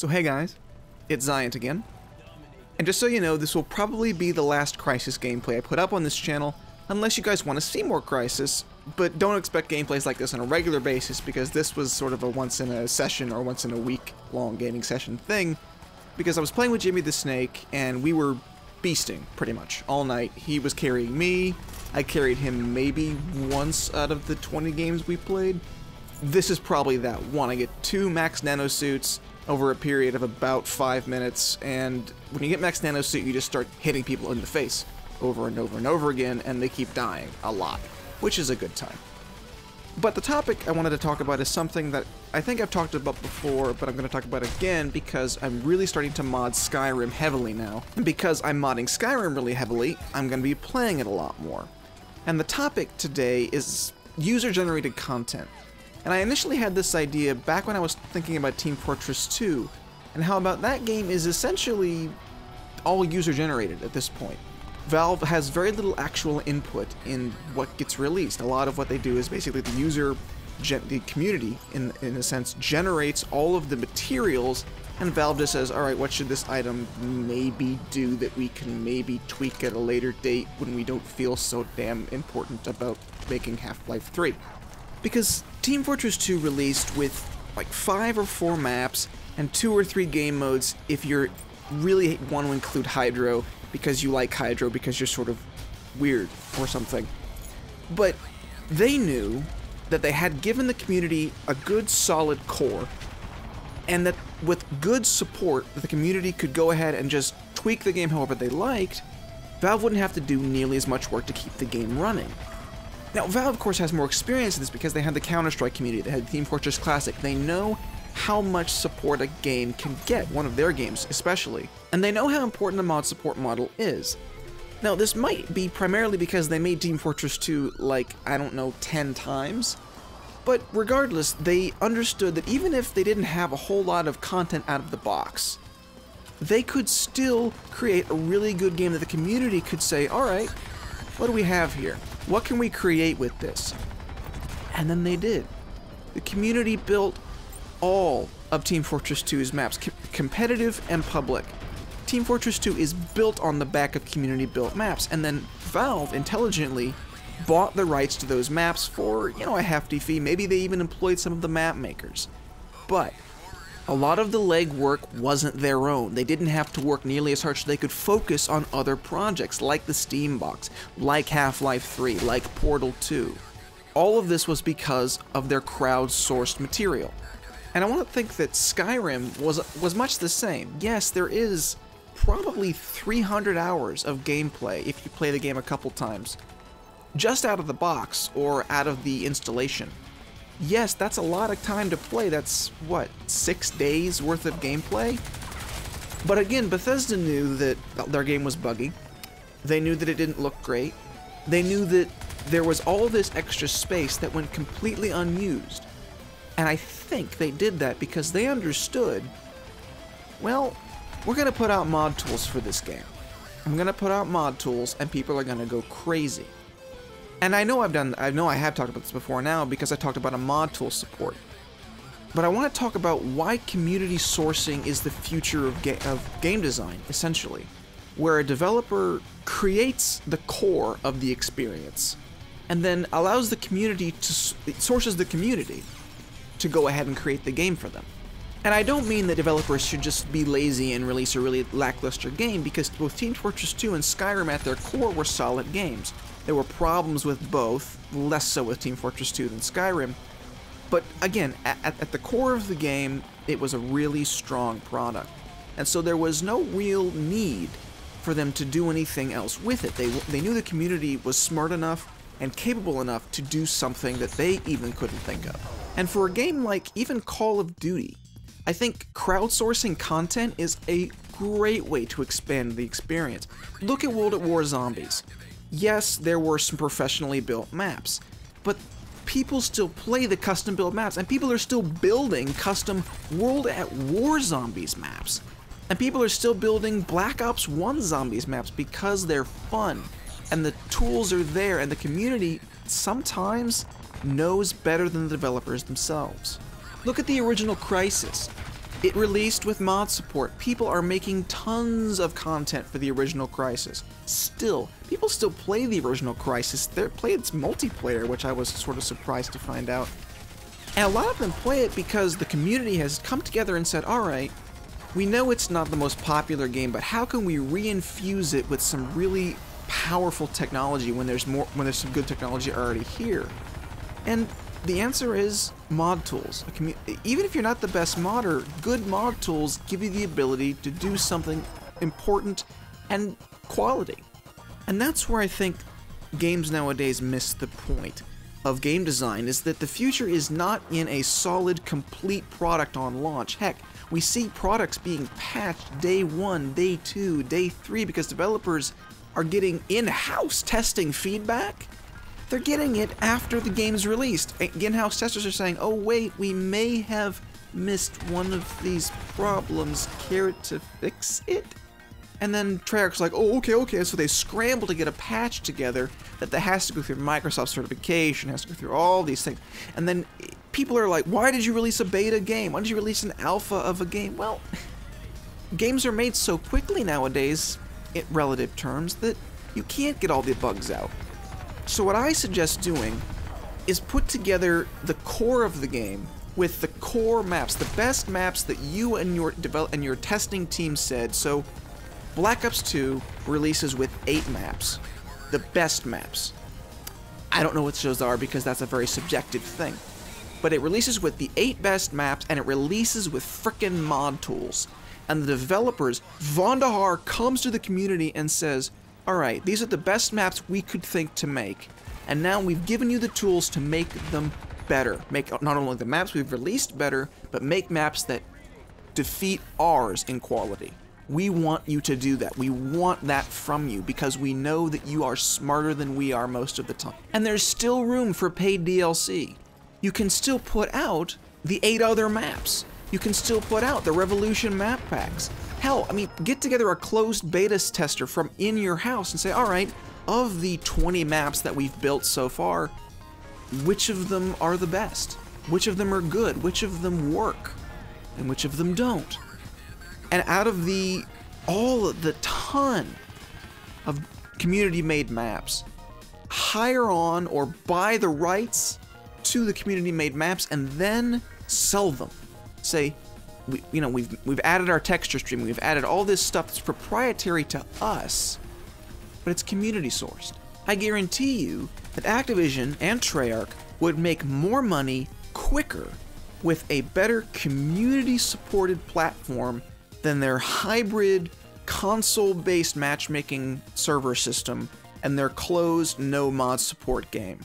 So hey guys, it's Zyant again, and just so you know, this will probably be the last Crysis gameplay I put up on this channel, unless you guys want to see more Crysis, but don't expect gameplays like this on a regular basis, because this was sort of a once in a session or once in a week long gaming session thing, because I was playing with Jimmy the Snake, and we were beasting, pretty much, all night. He was carrying me, I carried him maybe once out of the 20 games we played. This is probably that one. I get 2 max nanosuits over a period of about 5 minutes, and when you get max nanosuit, you just start hitting people in the face over and over and over again, and they keep dying a lot, which is a good time. But the topic I wanted to talk about is something that I think I've talked about before, but I'm going to talk about again because I'm really starting to mod Skyrim heavily now. And because I'm modding Skyrim really heavily, I'm going to be playing it a lot more. And the topic today is user-generated content. And I initially had this idea back when I was thinking about Team Fortress 2, and how about that game is essentially all user-generated at this point. Valve has very little actual input in what gets released. A lot of what they do is basically the community, in a sense, generates all of the materials, and Valve just says, alright, what should this item maybe do that we can maybe tweak at a later date when we don't feel so damn important about making Half-Life 3. Because Team Fortress 2 released with like 5 or 4 maps and 2 or 3 game modes if you really want to include Hydro, because you like Hydro because you're sort of weird or something. But they knew that they had given the community a good solid core, and that with good support the community could go ahead and just tweak the game however they liked. Valve wouldn't have to do nearly as much work to keep the game running. Now, Valve, of course, has more experience in this because they had the Counter-Strike community, they had Team Fortress Classic. They know how much support a game can get, one of their games especially, and they know how important the mod support model is. Now, this might be primarily because they made Team Fortress 2, like, I don't know, 10 times, but regardless, they understood that even if they didn't have a whole lot of content out of the box, they could still create a really good game that the community could say, alright, what do we have here? What can we create with this? And then they did. The community built all of Team Fortress 2's maps, competitive and public. Team Fortress 2 is built on the back of community-built maps, and then Valve intelligently bought the rights to those maps for, you know, a hefty fee. Maybe they even employed some of the map makers. But a lot of the legwork wasn't their own. They didn't have to work nearly as hard, so they could focus on other projects like the Steam Box, like Half-Life 3, like Portal 2. All of this was because of their crowd-sourced material. And I want to think that Skyrim was much the same. Yes, there is probably 300 hours of gameplay if you play the game a couple times, just out of the box or out of the installation. Yes, that's a lot of time to play. That's, what, 6 days worth of gameplay? But again, Bethesda knew that their game was buggy. They knew that it didn't look great. They knew that there was all this extra space that went completely unused. And I think they did that because they understood, well, we're going to put out mod tools for this game. I'm going to put out mod tools and people are going to go crazy. And I know I have talked about this before now because I talked about a mod tool support. But I want to talk about why community sourcing is the future of game design, essentially. Where a developer creates the core of the experience and then allows the community to, sources the community to go ahead and create the game for them. And I don't mean that developers should just be lazy and release a really lackluster game, because both Team Fortress 2 and Skyrim at their core were solid games. There were problems with both, less so with Team Fortress 2 than Skyrim, but again, at the core of the game, it was a really strong product. And so there was no real need for them to do anything else with it. They knew the community was smart enough and capable enough to do something that they even couldn't think of. And for a game like even Call of Duty, I think crowdsourcing content is a great way to expand the experience. Look at World at War Zombies. Yes, there were some professionally built maps, but people still play the custom-built maps, and people are still building custom World at War Zombies maps. And people are still building Black Ops 1 Zombies maps because they're fun, and the tools are there, and the community sometimes knows better than the developers themselves. Look at the original Crysis. It released with mod support. People are making tons of content for the original Crysis. Still, people still play the original Crysis. They play its multiplayer, which I was sort of surprised to find out. And a lot of them play it because the community has come together and said, alright, we know it's not the most popular game, but how can we reinfuse it with some really powerful technology when there's some good technology already here? And the answer is mod tools. Even if you're not the best modder, good mod tools give you the ability to do something important and quality. And that's where I think games nowadays miss the point of game design, is that the future is not in a solid, complete product on launch. Heck, we see products being patched day 1, day 2, day 3 because developers are getting in-house testing feedback. They're getting it after the game's released. In-house testers are saying, oh wait, we may have missed one of these problems. Care to fix it? And then Treyarch's like, oh, okay. So they scramble to get a patch together that has to go through Microsoft certification, has to go through all these things. And then people are like, why did you release a beta game? Why did you release an alpha of a game? Well, games are made so quickly nowadays, in relative terms, that you can't get all the bugs out. So what I suggest doing is put together the core of the game with the core maps, the best maps that you and your testing team said. So Black Ops 2 releases with 8 maps, the best maps. I don't know what those are because that's a very subjective thing. But it releases with the 8 best maps, and it releases with frickin' mod tools. And the developers, Vondahar comes to the community and says, alright, these are the best maps we could think to make, and now we've given you the tools to make them better. Make not only the maps we've released better, but make maps that defeat ours in quality. We want you to do that. We want that from you because we know that you are smarter than we are most of the time. And there's still room for paid DLC. You can still put out the 8 other maps. You can still put out the Revolution map packs. Hell, I mean, get together a closed beta tester from in your house and say, alright, of the 20 maps that we've built so far, which of them are the best? Which of them are good? Which of them work? And which of them don't? And out of all of the ton of community-made maps, hire on or buy the rights to the community-made maps and then sell them. Say, we've added our texture stream, we've added all this stuff that's proprietary to us, but it's community sourced. I guarantee you that Activision and Treyarch would make more money quicker with a better community-supported platform than their hybrid console-based matchmaking server system and their closed no mod support game.